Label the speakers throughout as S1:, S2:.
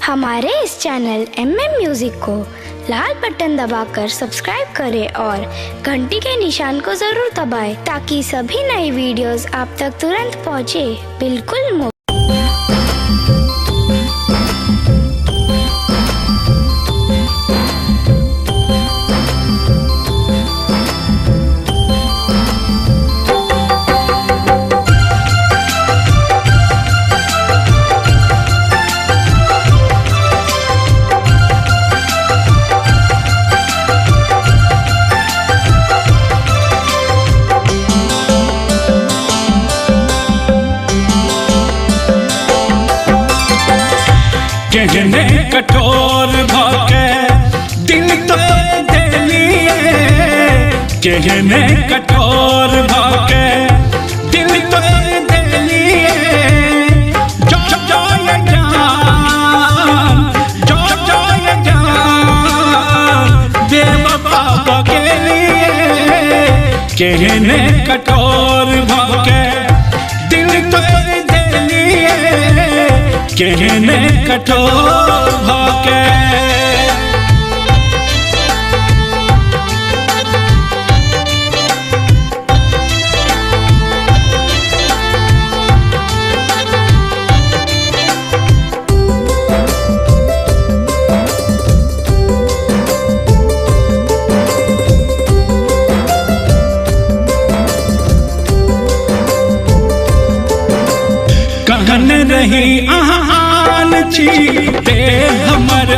S1: हमारे इस channel MM music को लाल button दबाकर सब्सक्राइब करें और घंटी के निशान को जरूर दबाएं ताकि सभी नई वीडियोस आप तक तुरंत पहुंचे। बिल्कुल मुफ्त।
S2: कहने कठोर भाके दिल तो दे लिए, कहने कठोर भाके दिल तो दे लिए। जो जो ये जान, जो जो ये जान बेवफा के लिए, कहने कठोर भाके दिल तो दे लिए, कहने कठोर भाके। कहन रही आन छी ते हमर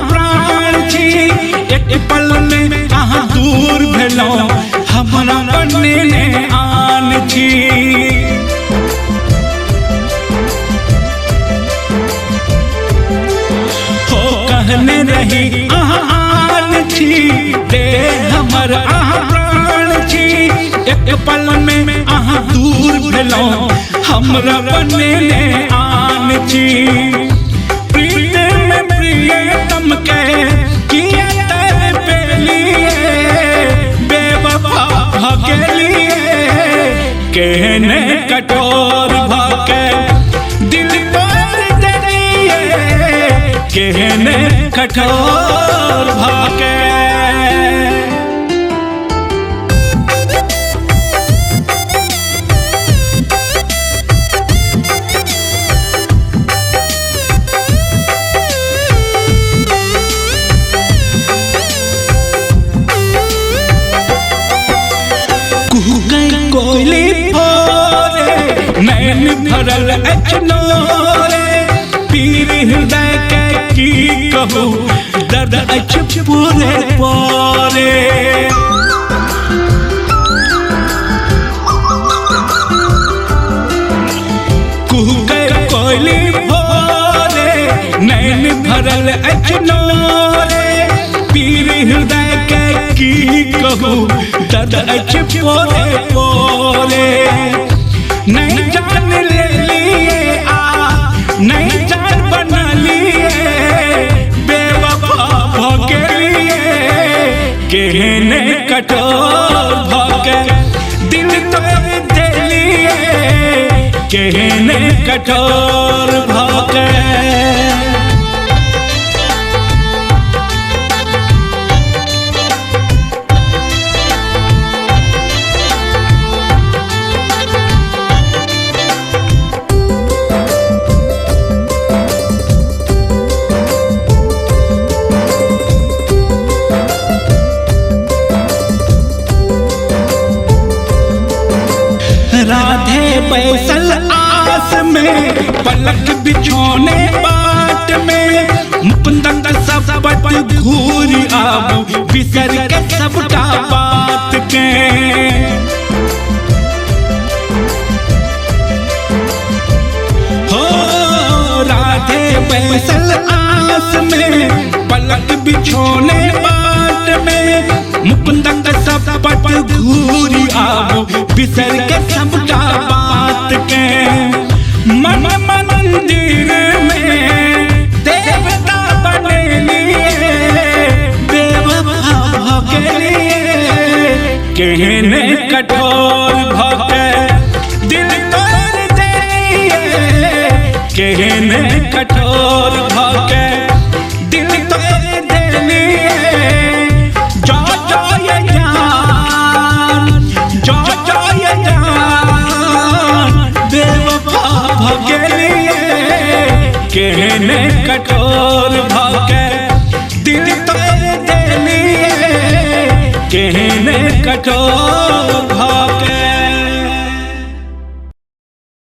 S2: प्राण छी, एक पल में दूर भेलो हमरा बनने आन छी। हो कहने रही आन छी ते हमर प्राण छी, एक पल में दूर भेलो हमरा बनने आन छी। प्रीत में प्रियतम के किया तेरे पे लिए, बेवफा भागे लिए, कहने कठोर भागे दिल तोड़ दे दिए, कहने कठोर भागे। कोयली भोरे नैन भरल अचनोरे, पीर हृदय के की कहूँ दर्द अच पूरे पोरे। कोयली भोरे नैन भरल अचनोरे, पीर हृदय के की कहूँ दर्द अच पोरे पोरे। नहीं जान ले लिए नहीं जान बना लिए, बेवफा भागे लिए, कहने कठोर भागे दिल तो दे लिए, कहने कठोर भागे। राधे बैसल आस में पलक बिछोने बाट में, मुकुंदन सब बट घूरी आबू बिसर के सबका बात के। हो राधे बैसल आस में पलक बिछोने बाट में, मुकुंदन सब बट घूरी आबू बिसर के सबका बात के। मन मंदिर में देवता बने लिए, बेवफा भागे लिए, कहने कठोर भागे दिल तोड़ दे, कहने कठोर भागे। भगलिए कहने कठोर भागे दिल तो दिलिए कहने कठोर